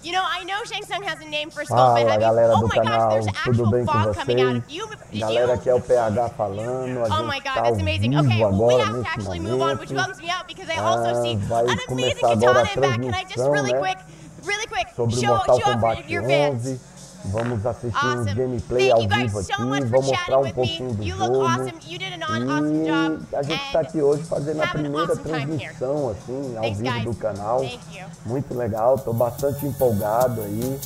You know, I know Shang Tsung has a name for skull, but have you... Oh my gosh, there's actual fog coming out of you. Galera, aqui é o PH falando. Oh my god, that's amazing. Okay, well, we have to actually move on, which bums me out because I also see an amazing katana in back. Can I just really quick, sobre show Mortal up Kombat for your fans? 11. Vamos assistir Awesome. gameplay Thank ao you guys vivo so aqui, much vou for mostrar chatting with pouquinho me. do You look jogo. awesome. You did an awesome job. A gente está aqui hoje fazendo a have an primeira awesome time here. transmissão assim, ao Thanks, vivo guys. do canal. Thank you. Muito legal, tô bastante empolgado aí.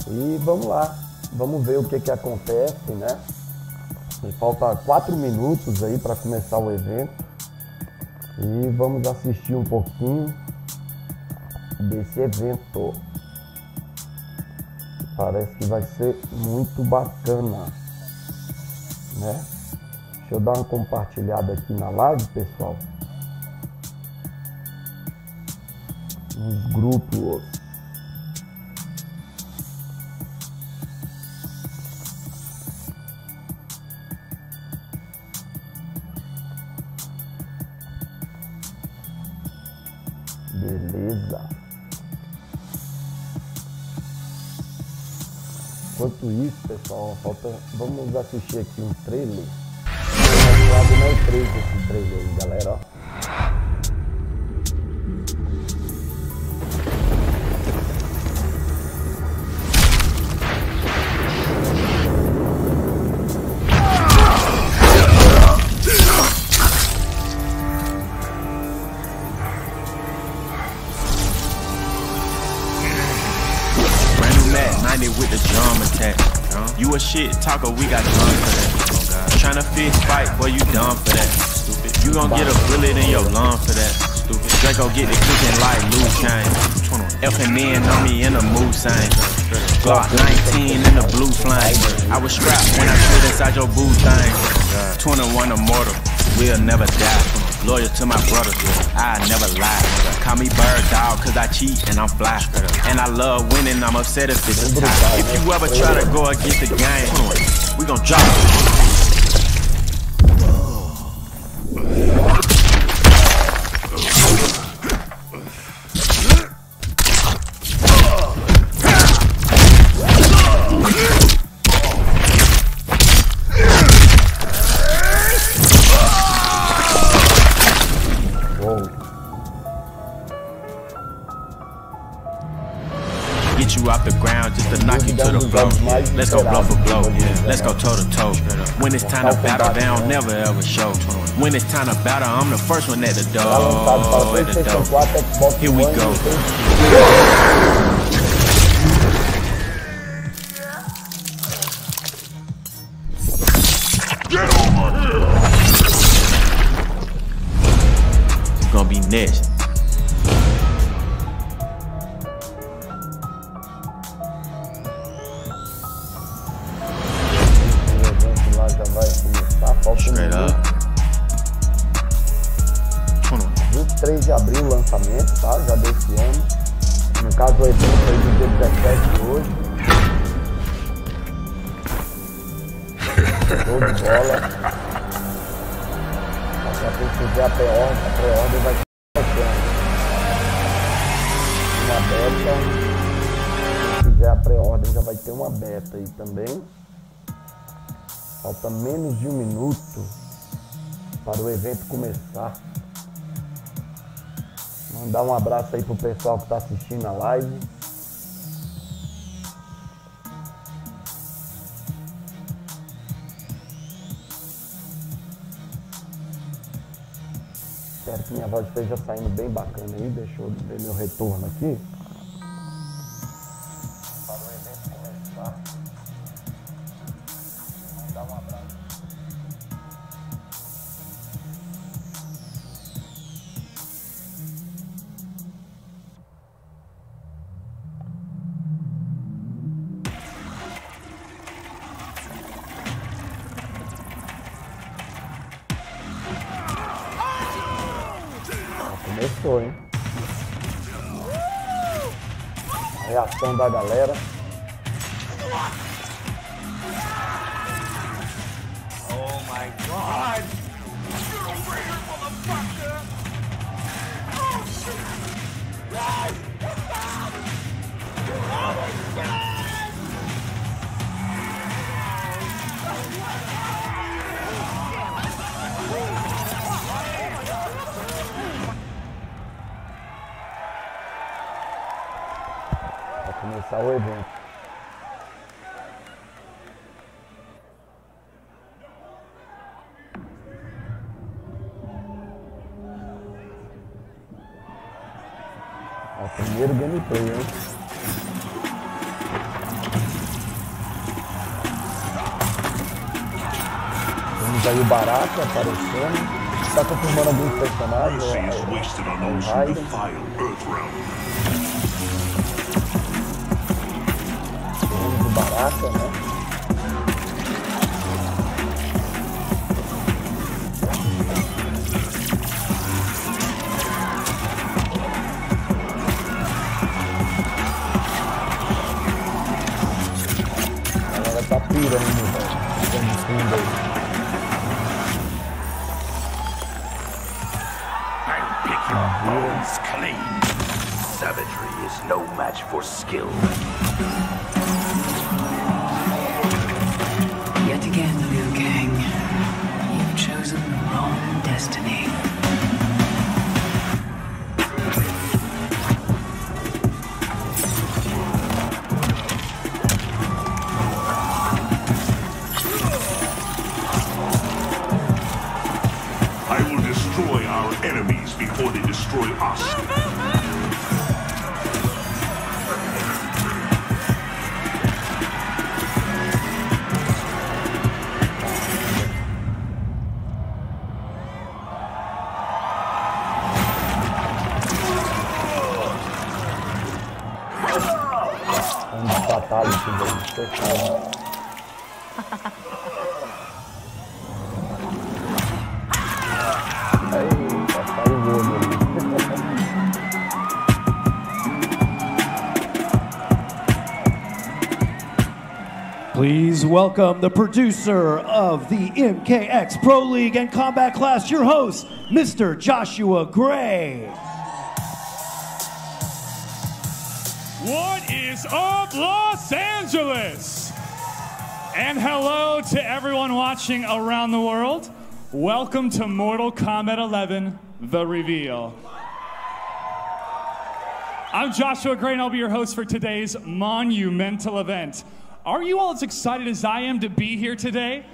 E vamos lá, vamos ver o que que acontece, né? E falta 4 minutos aí para começar o evento. E vamos assistir um pouquinho desse evento. Parece que vai ser muito bacana, né? Deixa eu dar uma compartilhada aqui na live, pessoal. Nos grupos. Beleza. Enquanto isso, pessoal, vamos assistir aqui um trailer. Não é 3 esse trailer aí, galera, ó. With the drum attack. You a shit talker, we got drums for that. Tryna fist fight, boy, you dumb for that. Stupid. You gon' get a bullet in your lung for that. Stupid. Draco get the cooking like Luke Kane. F&N on me in the mood sign. Glock 19 in the blue flame. I was strapped when I slid inside your boo thing. 21 immortal, we'll never die. Loyal to my brothers, I never lie. Call me bird dog cause I cheat and I'm fly. And I love winning, I'm upset if it's a tie. If you ever try to go against the game, we gon' drop it. Get you off the ground just to knock you to the floor. Let's go blow for blow. Let's go toe to toe. When it's time to battle, they don't never ever show. When it's time to battle, I'm the first one at the door. Here we go. Get over here. It's gonna be next. Straight up. 23 de abril o lançamento, tá? Já desse ano. No caso o evento foi no dia 17 de hoje. Show de bola. Pra quem fizer a pré-ordem vai ser uma beta. Se fizer a pré-ordem já vai ter uma beta aí também. Falta menos de 1 minuto para o evento começar. Mandar um abraço aí pro pessoal que está assistindo a live. Espero que minha voz esteja saindo bem bacana aí. Deixa eu ver meu retorno aqui. Para o evento começar. Mandar um abraço. Começou, hein? A reação da galera. Oh my God! Get over here, motherfucker! Oh shit! começar o evento. É o primeiro gameplay, hein? Temos aí o Baraka aparecendo. Está confirmando alguns personagens. O Raiden. Temos o Baraka, né? A galera tá pirando, velho. Tem fundo aí. Bones clean. Savagery is no match for skill. Yet again, Liu Kang, you've chosen the wrong destiny. I will destroy our enemies before they destroy us. Fatality, velho. Fechado. Eita, saiu o olho ali. Please welcome the producer of the MKX Pro League and Combat Class, your host, Mr. Joshua Gray. What is up, Los Angeles? And hello to everyone watching around the world. Welcome to Mortal Kombat 11, The Reveal. I'm Joshua Gray, and I'll be your host for today's monumental event. Are you all as excited as I am to be here today?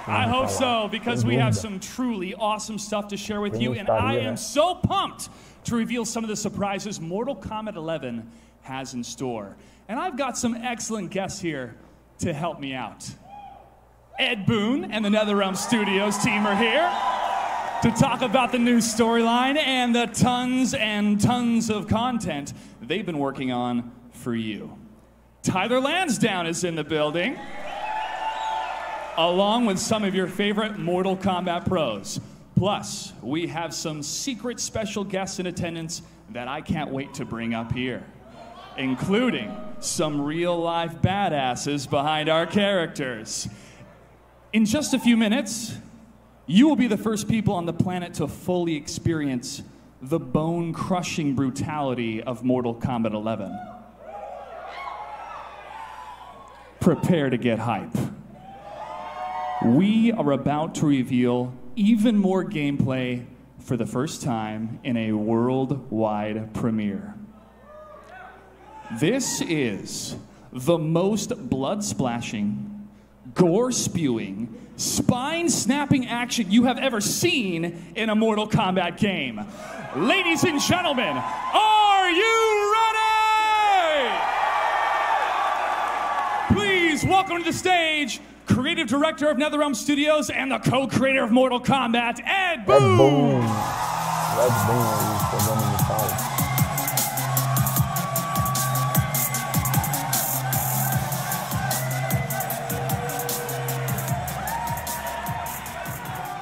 I hope so, because we have some truly awesome stuff to share with you, and I am so pumped to reveal some of the surprises Mortal Kombat 11 has in store. And I've got some excellent guests here to help me out. Ed Boon and the NetherRealm Studios team are here to talk about the new storyline and the tons and tons of content they've been working on for you. Tyler Lansdowne is in the building, along with some of your favorite Mortal Kombat pros. Plus, we have some secret special guests in attendance that I can't wait to bring up here, including some real-life badasses behind our characters. In just a few minutes, you will be the first people on the planet to fully experience the bone-crushing brutality of Mortal Kombat 11. Prepare to get hype. We are about to reveal even more gameplay for the first time in a worldwide premiere. This is the most blood-splashing, gore-spewing, spine-snapping action you have ever seen in a Mortal Kombat game. Ladies and gentlemen, are you ready? Please welcome to the stage Creative Director of NetherRealm Studios and the co-creator of Mortal Kombat, Ed Boon! Ed Boon aí, chegando no palco.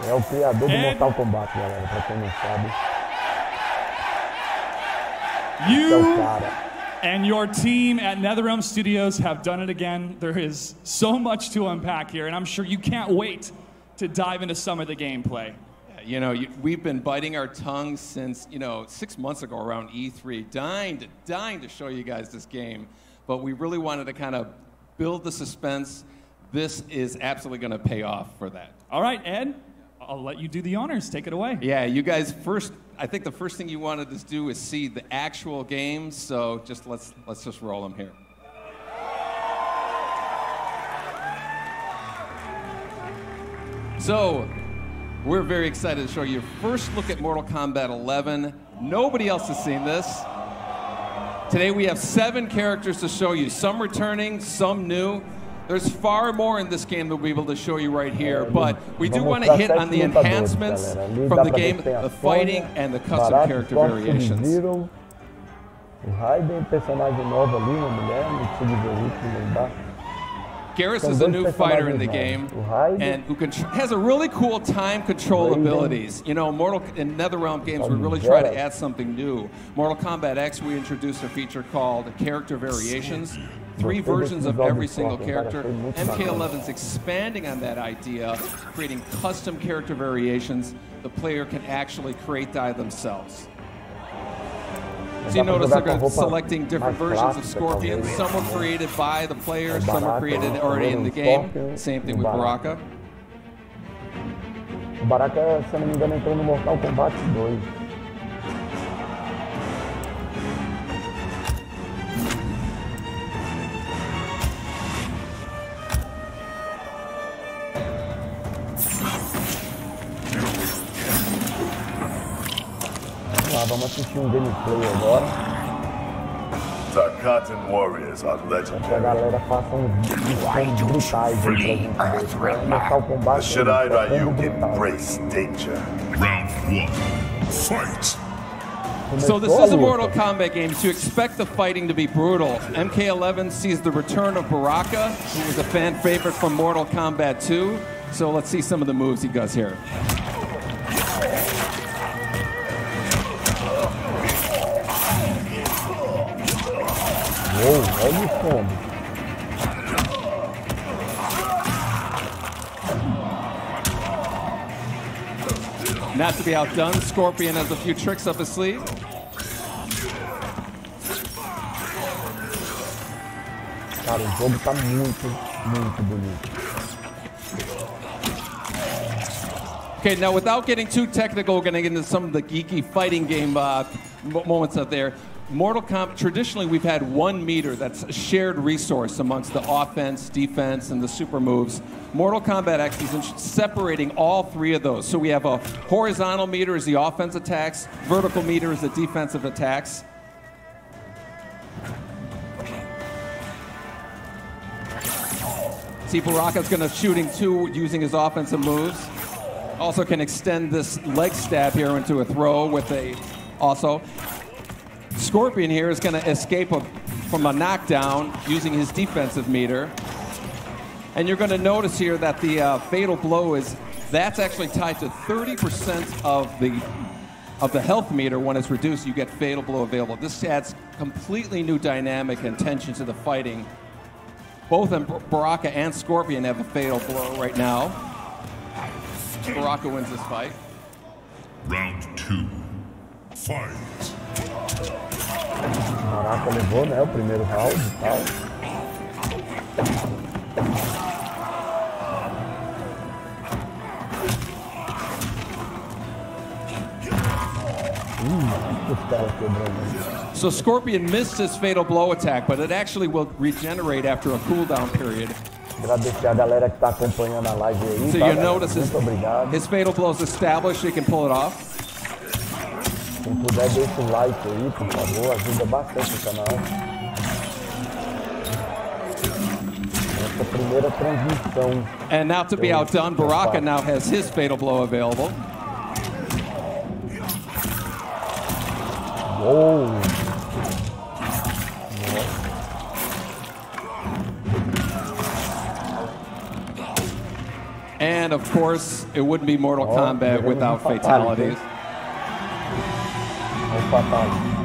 É o criador do Mortal Kombat, galera, pra quem não sabe. É o cara. And your team at NetherRealm Studios have done it again. There is so much to unpack here, and I'm sure you can't wait to dive into some of the gameplay. You know, we've been biting our tongues since, 6 months ago around E3, dying to show you guys this game. But we really wanted to kind of build the suspense. This is absolutely going to pay off for that. All right, Ed, I'll let you do the honors. Take it away. Yeah, you guys first. I think the first thing you wanted to do is see the actual games. So just let's just roll them here. So we're very excited to show you first look at Mortal Kombat 11. Nobody else has seen this. Today we have 7 characters to show you. Some returning, some new. There's far more in this game that we'll be able to show you right here, but we do want to hit on the enhancements from the game, the fighting, and the custom character variations. O Raiden, personagem novo ali, uma mulher, no Tudo, sobre. Garrus is a new fighter in the game, and who has a really cool time control abilities. You know, in NetherRealm games, we really try to add something new. Mortal Kombat X, we introduced a feature called Character Variations. 3 versions of every single character. MK11's expanding on that idea, creating custom character variations the player can actually create themselves. So you notice they're selecting different versions of Scorpion. Some were created by the players, some were created already in the game. Same thing with Baraka. O Baraka, se eu não me engano, entrou no Mortal Kombat 2. Vamos assistir gameplay agora. Tarkatan warriors are legendary. A galera faça brutais pra gente ver. Mortal Kombat. The Shadai Ryu embrace danger. Round 1. Fight! So this is a Mortal Kombat game, so you expect the fighting to be brutal. MK11 sees the return of Baraka, who was a fan favorite from Mortal Kombat 2. So let's see some of the moves he does here. Olha o combo. Not to be outdone, Scorpion has a few tricks up his sleeve. Cara, o jogo tá muito bonito. Okay, now without getting too technical, we're going to get into some of the geeky fighting game moments out there. Mortal Kombat, traditionally we've had 1 meter that's a shared resource amongst the offense, defense, and the super moves. Mortal Kombat X is separating all 3 of those. So we have a horizontal meter as the offense attacks, vertical meter as the defensive attacks. See, Baraka's going to shooting 2 using his offensive moves. Also can extend this leg stab here into a throw with a also. Scorpion here is going to escape from a knockdown using his defensive meter. And you're going to notice here that the fatal blow that's actually tied to 30% of the health meter. When it's reduced, you get fatal blow available. This adds completely new dynamic and tension to the fighting. Both Baraka and Scorpion have a fatal blow right now. Baraka wins this fight. Round 2. Fight. Baraka levou, né, o primeiro round e tal. Costela quebrando. So Scorpion missed his fatal blow attack, but it actually will regenerate after a cooldown period. Agradecer a galera que está acompanhando a live aí. So tá, you notice obrigado. His fatal blow is established, so he can pull it off. Quem puder, deixa o like aí, por favor, ajuda bastante o canal. Essa primeira transmissão. And now to be outdone, Baraka now has his fatal blow available. Whoa! And of course, it wouldn't be Mortal Kombat without fatalities. Fatality.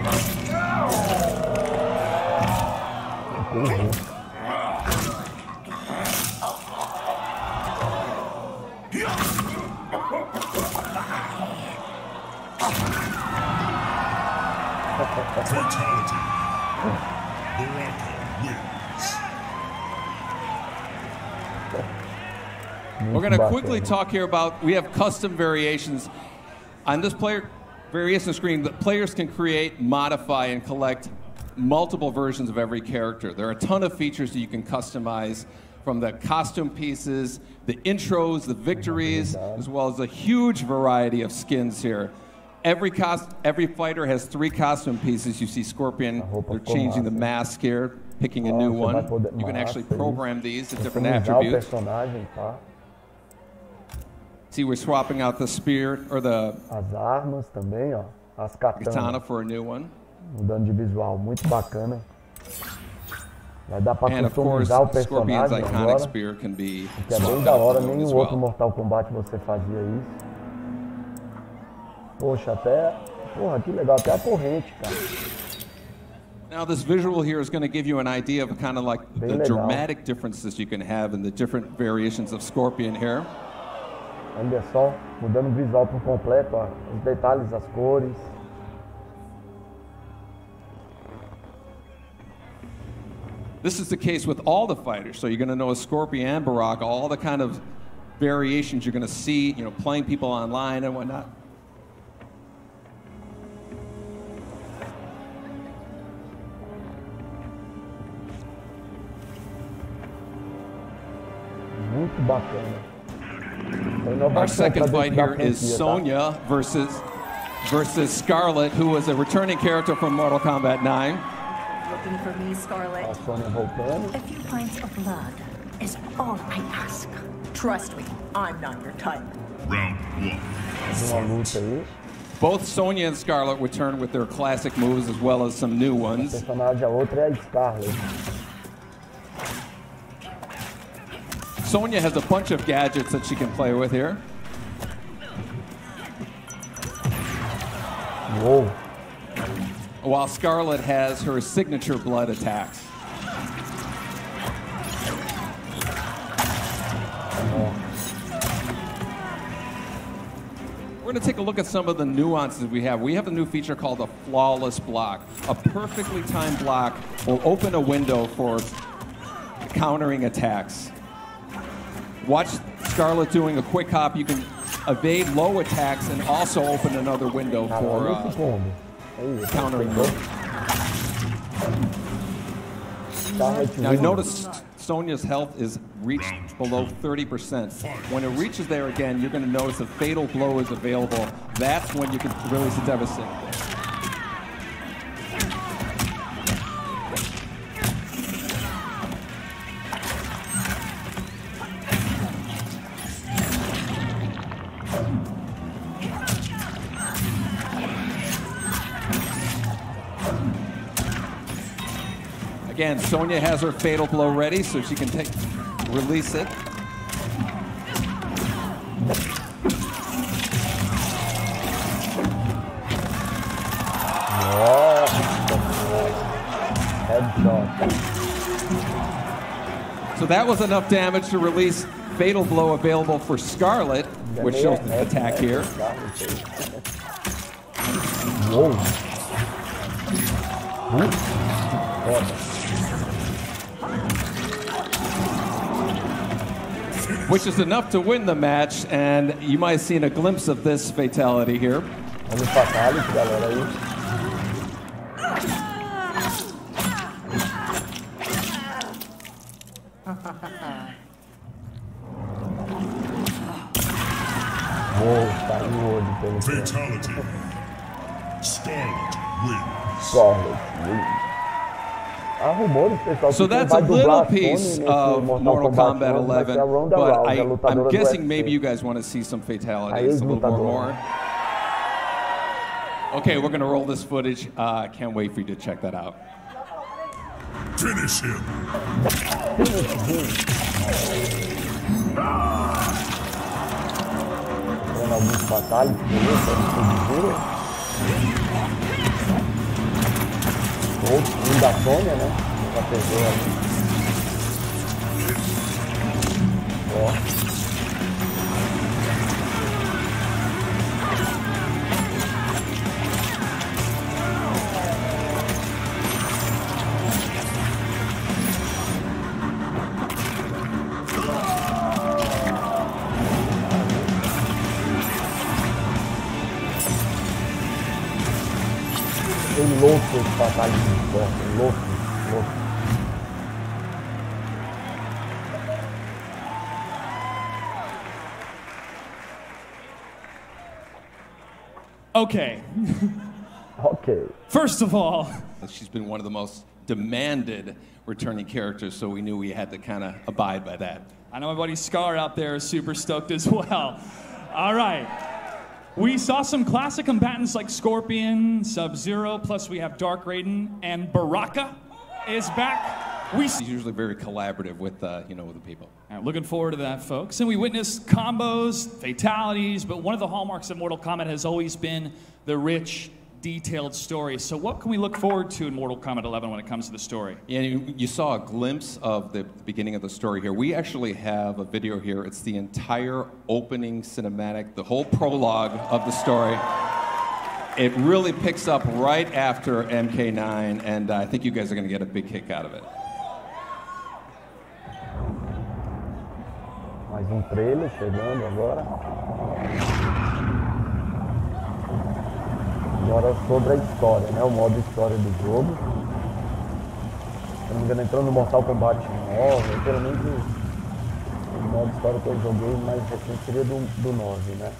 Baraka wins. We're going to quickly talk here about, we have custom variations. On this player variation screen, the players can create, modify, and collect multiple versions of every character. There are a ton of features that you can customize, from the costume pieces, the intros, the victories, as well as a huge variety of skins here. Every fighter has 3 costume pieces. You see Scorpion, they're changing the mask here, picking a new one. You can actually program these to different attributes. See, we're swapping out the spear, or the as armas também, ó. As katanas. Katana for a new one. Mudando de visual, muito bacana. Vai dar pra and of course, customizar o Scorpion's personagem iconic agora. spear can be Que é bem da hora, nenhum outro Mortal Kombat você fazia isso. Poxa, até... Porra, que legal, até a corrente, cara. Now this visual here is going to give you an idea of kind of like the dramatic differences you can have in the different variations of Scorpion here. Olha só, mudando o visual por completo, ó. Os detalhes, as cores. This is the case with all the fighters, so you're going to know Scorpion and Baraka, all the kind of variations you're going to see, you know, playing people online and whatnot. Muito bacana. Our second fight here is Sonya versus Scarlet, who was a returning character from Mortal Kombat 9. Looking for me, Scarlet? A few pints of blood is all I ask. Trust me, I'm not your type. Round 1. Both Sonya and Scarlet return with their classic moves as well as some new ones. A personagem, a outra é a Scarlet. Sonya has a bunch of gadgets that she can play with here. Whoa. While Scarlet has her signature blood attacks. We're going to take a look at some of the nuances we have. We have a new feature called a flawless block. A perfectly timed block will open a window for countering attacks. Watch Scarlet doing a quick hop. You can evade low attacks and also open another window for countering them. Now notice Sonya's health is reached below 30%. When it reaches there again, you're going to notice a fatal blow is available. That's when you can release a devastating blow. Again, Sonya has her fatal blow ready, so she can release it. So that was enough damage to release fatal blow available for Scarlet, which shows the attack here. Whoa. Which is enough to win the match, and you might have seen a glimpse of this fatality here. Vamos fatality, galera, aí. Fatality. Scarlet wins. Scarlet wins. So that's a little piece of Mortal Kombat 11, but I'm guessing maybe you guys want to see some fatalities, a little more. Okay, we're going to roll this footage. Can't wait for you to check that out. Finish him. Alguns fatalities, beleza? Um da Sonya, né? Já pegou ali. Ó. louco esse batalha de esporte, louco, louco. Okay. Okay. First of all, she's been one of the most demanded returning characters, so we knew we had to kind of abide by that. I know my buddy Scar out there is super stoked as well. All right. We saw some classic combatants like Scorpion, Sub-Zero, plus we have Dark Raiden, and Baraka is back. He's usually very collaborative with, with the people. Right, looking forward to that, folks. And we witnessed combos, fatalities, but one of the hallmarks of Mortal Kombat has always been the rich, detailed story. So what can we look forward to in Mortal Kombat 11 when it comes to the story? Yeah, you saw a glimpse of the beginning of the story here. We actually have a video here. It's the entire opening cinematic, the whole prologue of the story. It really picks up right after MK9, and I think you guys are going to get a big kick out of it. Mais trailer chegando agora. Agora sobre a história, né? O modo história do jogo. Se não me engano, entrando no Mortal Kombat 9, pelo menos o modo história que eu joguei mais recente seria do 9, né?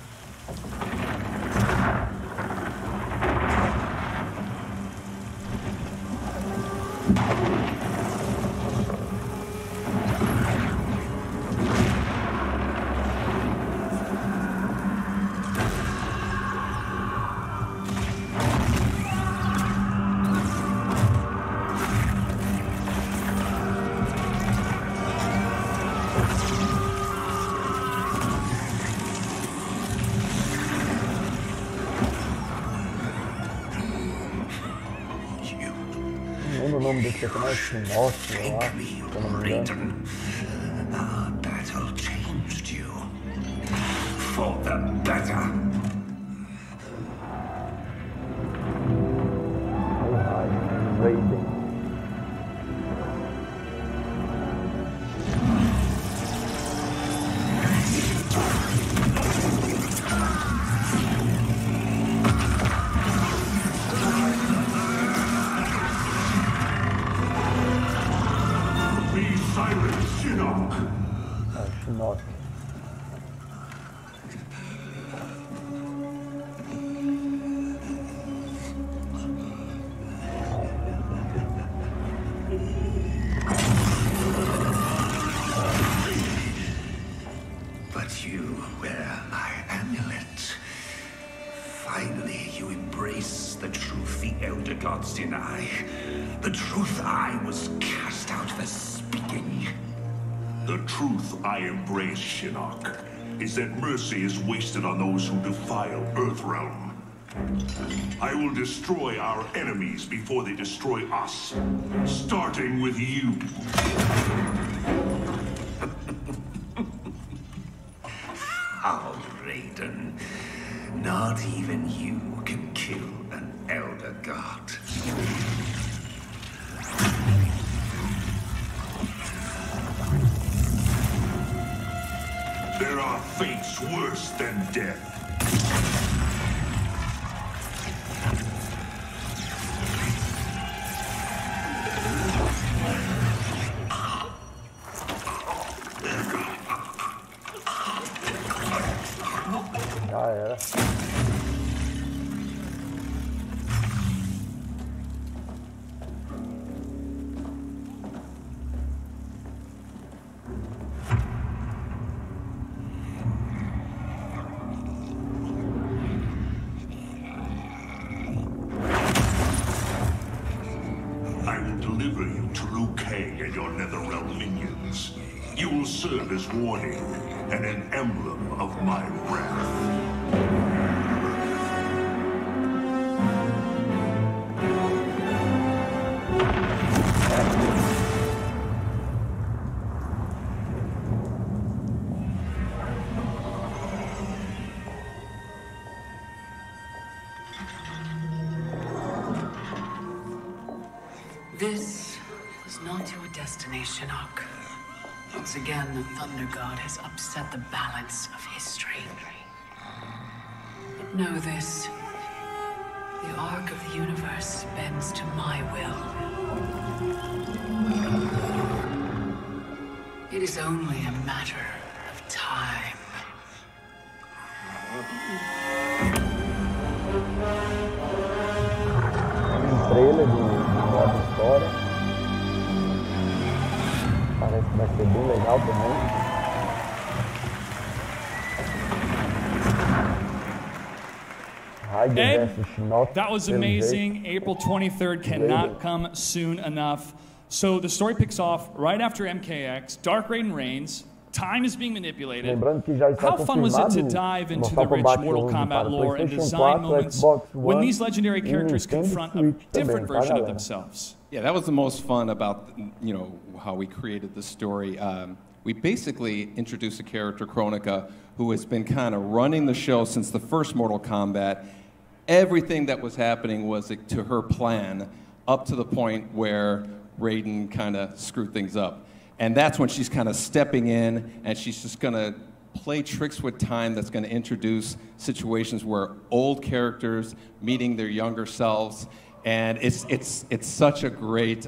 O nome desse personagem é Nossa, eu acho, se eu não me engano. Our battle changed you for the better. Raiden. Shinnok. But you wear my amulet. Finally, you embrace the truth the Elder Gods deny. The truth I was cast out for speaking. The truth I embrace, Shinnok, is that mercy is wasted on those who defile Earthrealm. I will destroy our enemies before they destroy us, starting with you. How, Raiden? Not even you can kill an Elder God. There are fates worse than death. Já era. You will serve as warning and an emblem of my wrath. This was not your destination, Shinnok. Once again, the Thunder God has upset the balance of history. But know this. The arc of the universe bends to my will. It is only a matter of time. Trailer do modo história. Parece que vai ser bem legal também. Ed, that was amazing. April 23rd cannot come soon enough. So the story picks off right after MKX. Dark Raiden reigns. Time is being manipulated. How fun was it to dive into the rich Mortal Kombat lore and design moments when these legendary characters confront a different version of themselves? Yeah, that was the most fun about, you know, how we created the story. We basically introduced a character, Kronika, who has been kind of running the show since the first Mortal Kombat. Everything that was happening was to her plan, up to the point where Raiden kind of screwed things up. And that's when she's kind of stepping in, and she's just going to play tricks with time that's going to introduce situations where old characters meeting their younger selves. And it's such a great,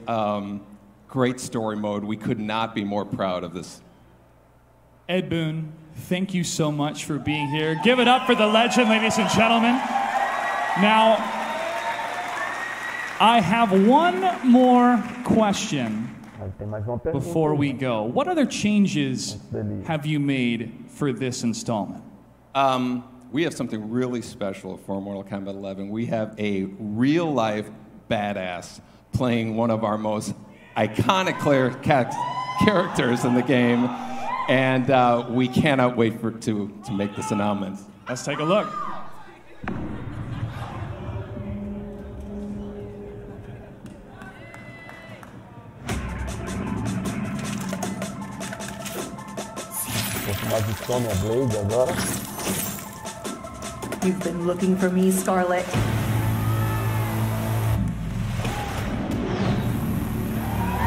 great story mode. We could not be more proud of this. Ed Boon, thank you so much for being here. Give it up for the legend, ladies and gentlemen. Now, I have one more question before we go. What other changes have you made for this installment? We have something really special for Mortal Kombat 11. We have a real-life badass playing one of our most iconic characters in the game, and we cannot wait to make this announcement. Let's take a look. Sonya Blade agora. You've been looking for me, Scarlet.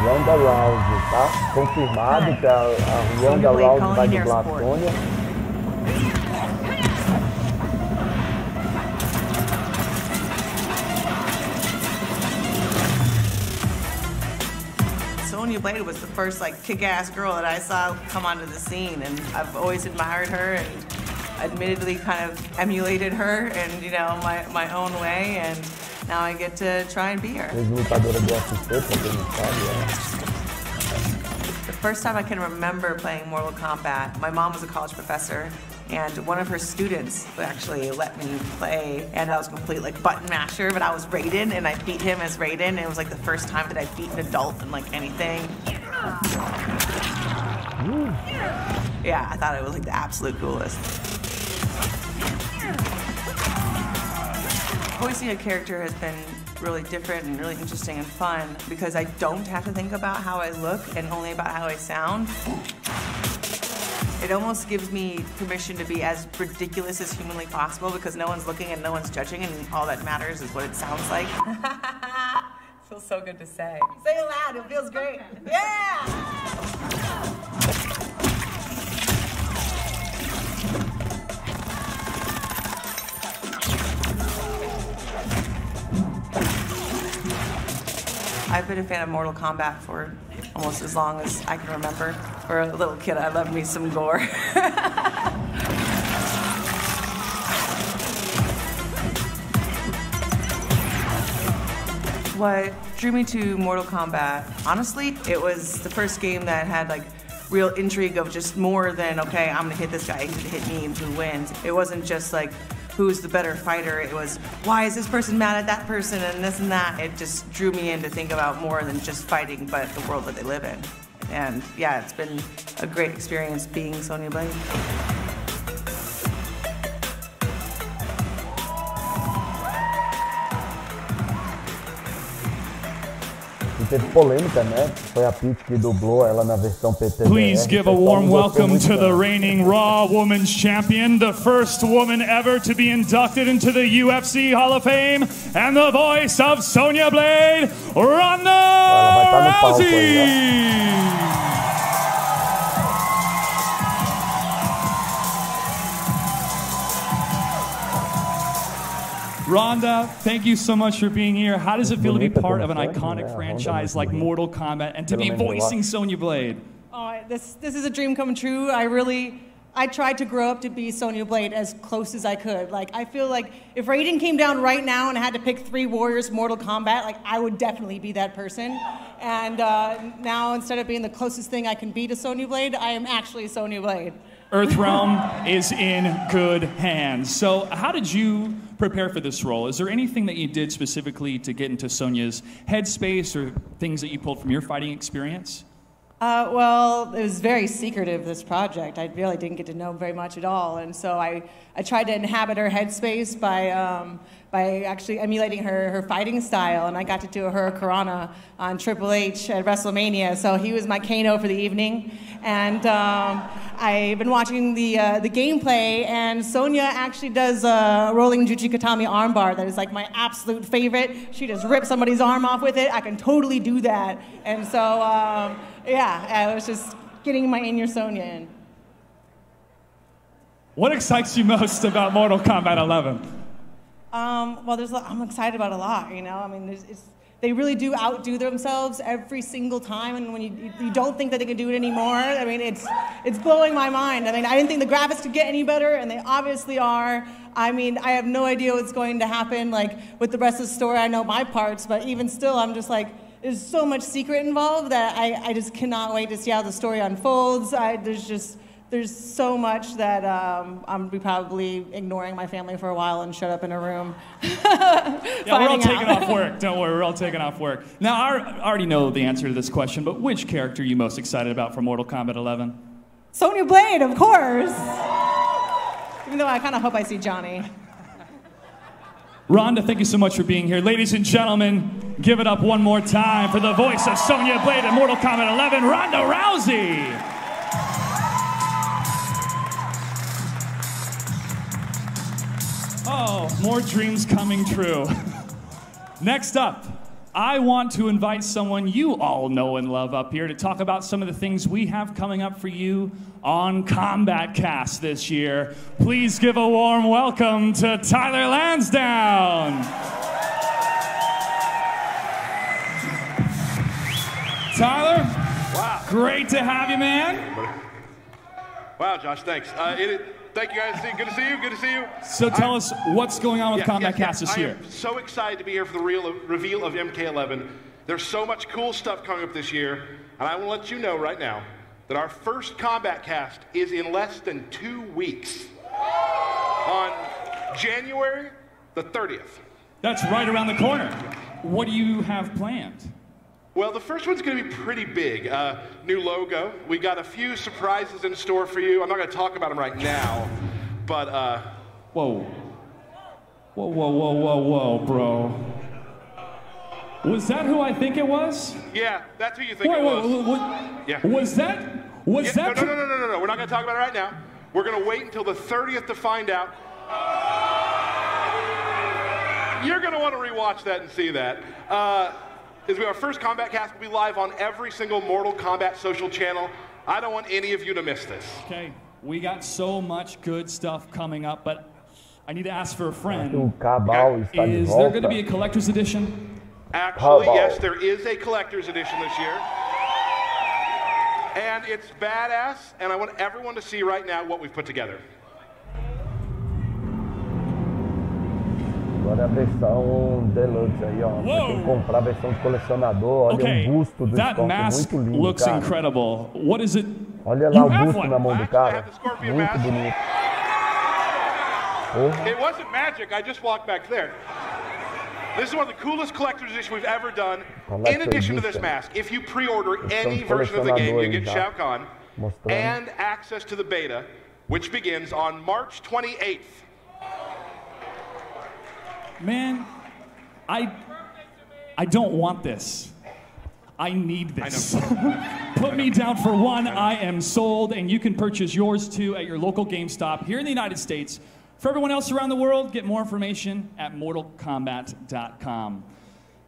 Ronda Rousey, tá? Confirmado que a Ronda Rousey vai dublar a Sonya. Sonya Blade was the first like kick-ass girl that I saw come onto the scene, and I've always admired her and admittedly kind of emulated her in, you know, my own way, and now I get to try and be her. The first time I can remember playing Mortal Kombat, my mom was a college professor, and one of her students actually let me play, and I was a complete like button masher, but I was Raiden, and I beat him as Raiden, and it was like the first time that I beat an adult in like anything. Yeah, I thought it was like the absolute coolest. Voicing a character has been really different and really interesting and fun because I don't have to think about how I look and only about how I sound. It almost gives me permission to be as ridiculous as humanly possible because no one's looking and no one's judging, and all that matters is what it sounds like. Feels so good to say. Say it loud, it feels great. Yeah! I've been a fan of Mortal Kombat for almost as long as I can remember. For a little kid, I loved me some gore. What drew me to Mortal Kombat, honestly, it was the first game that had like real intrigue of just more than, okay, I'm gonna hit this guy, he's gonna hit me, and who wins. It wasn't just like, who's the better fighter? It was, why is this person mad at that person and this and that? It just drew me in to think about more than just fighting, but the world that they live in. And yeah, it's been a great experience being Sonya Blade. Teve polêmica, né? Foi a Peach que dublou ela na versão PT. Please give a warm welcome to the reigning Raw Women's Champion, the first woman ever to be inducted into the UFC Hall of Fame, and the voice of Sonya Blade, Ronda Rousey! Rhonda, thank you so much for being here. How does it feel to be part of an iconic franchise like Mortal Kombat and to be voicing Sonya Blade? Oh, this is a dream come true. I tried to grow up to be Sonya Blade as close as I could. Like, I feel like if Raiden came down right now and I had to pick 3 warriors Mortal Kombat, like, I would definitely be that person. And now, instead of being the closest thing I can be to Sonya Blade, I am actually Sonya Blade. Earthrealm is in good hands. So how did you prepare for this role? Is there anything that you did specifically to get into Sonya's headspace or things that you pulled from your fighting experience? Well, it was very secretive, this project. I really didn't get to know very much at all. And so I tried to inhabit her headspace by actually emulating her fighting style. And I got to do a Hurricanrana on Triple H at WrestleMania. So he was my Kano for the evening. And I've been watching the gameplay, and Sonya actually does a rolling Juchikatami armbar that is like my absolute favorite. She just rips somebody's arm off with it. I can totally do that. And so, yeah, I was just getting my In Your Sonya in. What excites you most about Mortal Kombat 11? Well, I'm excited about a lot, you know? I mean, they really do outdo themselves every single time, and when you don't think that they can do it anymore, I mean, it's blowing my mind. I mean, I didn't think the graphics could get any better, and they obviously are. I mean, I have no idea what's going to happen, like, with the rest of the story. I know my parts, but even still, I'm just like, there's so much secret involved that I just cannot wait to see how the story unfolds. There's so much that I'm probably ignoring my family for a while and shut up in a room. Yeah, we're all taking off work. Don't worry, we're all taking off work. Now, I already know the answer to this question, but which character are you most excited about for Mortal Kombat 11? Sonya Blade, of course. Even though I kind of hope I see Johnny. Rhonda, thank you so much for being here. Ladies and gentlemen, give it up one more time for the voice of Sonya Blade in Mortal Kombat 11, Ronda Rousey. Oh, more dreams coming true. Next up, I want to invite someone you all know and love up here to talk about some of the things we have coming up for you on Combat Cast this year. Please give a warm welcome to Tyler Lansdowne. Tyler, wow, great to have you, man. Wow, Josh, thanks. Thank you guys. Good to see you. Good to see you. So tell us what's going on with Combat Cast this year. I am so excited to be here for the reveal of MK11. There's so much cool stuff coming up this year, and I will let you know right now that our first Combat Cast is in less than 2 weeks on January the 30th. That's right around the corner. What do you have planned? Well, the first one's going to be pretty big. New logo. We got a few surprises in store for you. I'm not going to talk about them right now, but Whoa. Whoa, whoa, whoa, whoa, whoa, bro. Was that who I think it was? Yeah, that's who you think it was. Yeah. Was that? No. We're not going to talk about it right now. We're going to wait until the 30th to find out. You're going to want to rewatch that and see that. Our first Combat Cast will be live on every single Mortal Kombat social channel. I don't want any of you to miss this. Okay, we got so much good stuff coming up, but I need to ask for a friend. Is there going to be a collector's edition? Actually, yes, there is a collector's edition this year. And it's badass, and I want everyone to see right now what we've put together. Agora a versão deluxe aí, ó. Pra quem comprar a versão de colecionador, olha o busto do Scorpion, muito lindo, looks cara. Incredible. What is it? Olha lá o busto na mão do cara. Muito bonito. It wasn't magic, I just walked back there. This is one of the coolest collector's editions we've ever done. In addition to this mask, if you pre-order any version of the game, you get Shao Kahn and access to the beta, which begins on March 28th. Man, I don't want this. I need this. Put me down for one. I am sold, and you can purchase yours too at your local GameStop here in the United States. For everyone else around the world, get more information at mortalkombat.com.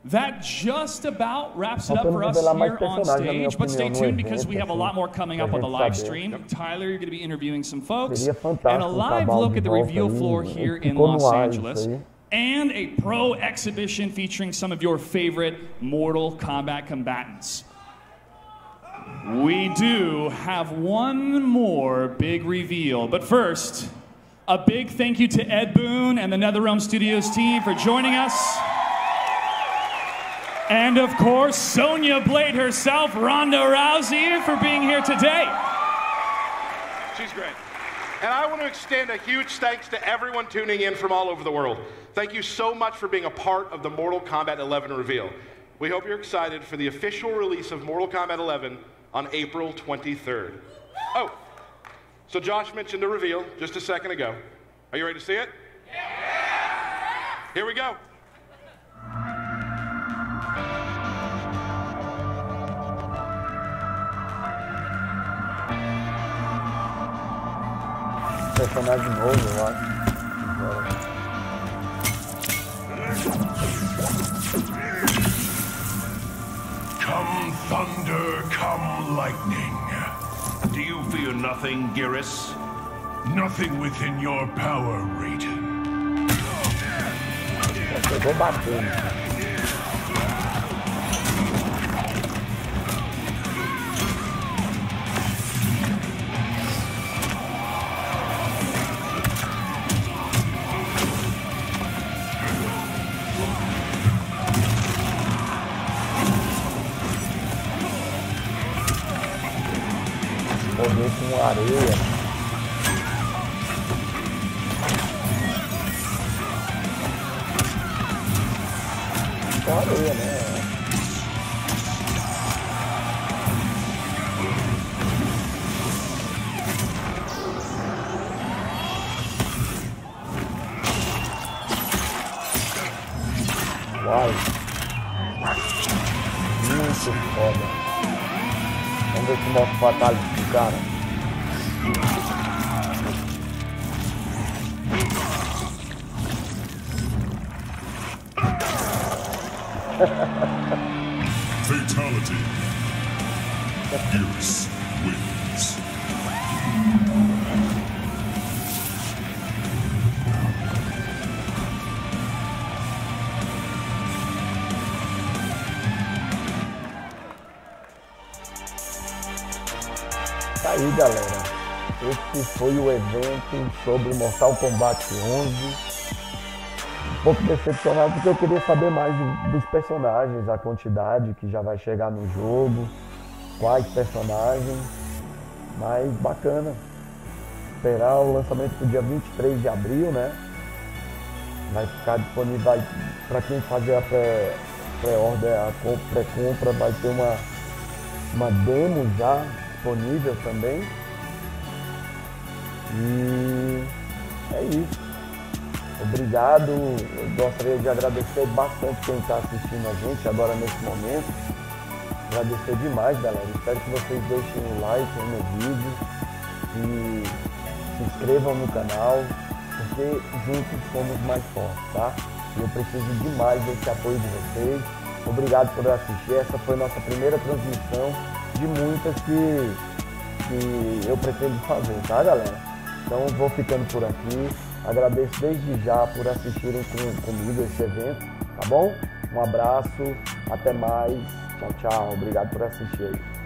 That just about wraps it up for us here on stage, but stay tuned because we have a lot more coming up on the live stream. Tyler, you're going to be interviewing some folks, and a live look at the reveal floor here in Los Angeles. and a pro exhibition featuring some of your favorite Mortal Kombat combatants. We do have one more big reveal, but first, a big thank you to Ed Boon and the NetherRealm Studios team for joining us. And of course, Sonya Blade herself, Ronda Rousey, for being here today. She's great. And I want to extend a huge thanks to everyone tuning in from all over the world. Thank you so much for being a part of the Mortal Kombat 11 reveal. We hope you're excited for the official release of Mortal Kombat 11 on April 23rd. Oh, so Josh mentioned the reveal just a second ago. Are you ready to see it? Yeah! Here we go. Personagem novo, eu acho. Come thunder, come lightning. Do you fear nothing, Geras? Nothing within your power, Raiden. Pegou batendo. Poder com areia. Com areia, né? Uau! Muito foda. Vamos ver se mostra o fatality do cara. Fatality. Geras wins. Tá aí, galera. Esse foi o evento sobre Mortal Kombat 11. Um pouco decepcionado porque eu queria saber mais dos personagens, a quantidade que já vai chegar no jogo, quais personagens, mas bacana. Esperar o lançamento pro dia 23 de abril, né? Vai ficar disponível para quem fazer a pré-order, a pré-compra, vai ter uma demo já disponível também. E é isso. Obrigado, eu gostaria de agradecer bastante quem está assistindo a gente agora nesse momento. Agradecer demais, galera. Espero que vocês deixem um like no vídeo e se inscrevam no canal, porque juntos somos mais fortes, tá? E eu preciso demais desse apoio de vocês. Obrigado por assistir. Essa foi nossa primeira transmissão de muitas que eu pretendo fazer, tá, galera? Então vou ficando por aqui. Agradeço desde já por assistirem comigo esse evento, tá bom? Um abraço, até mais, tchau, tchau, obrigado por assistir aí.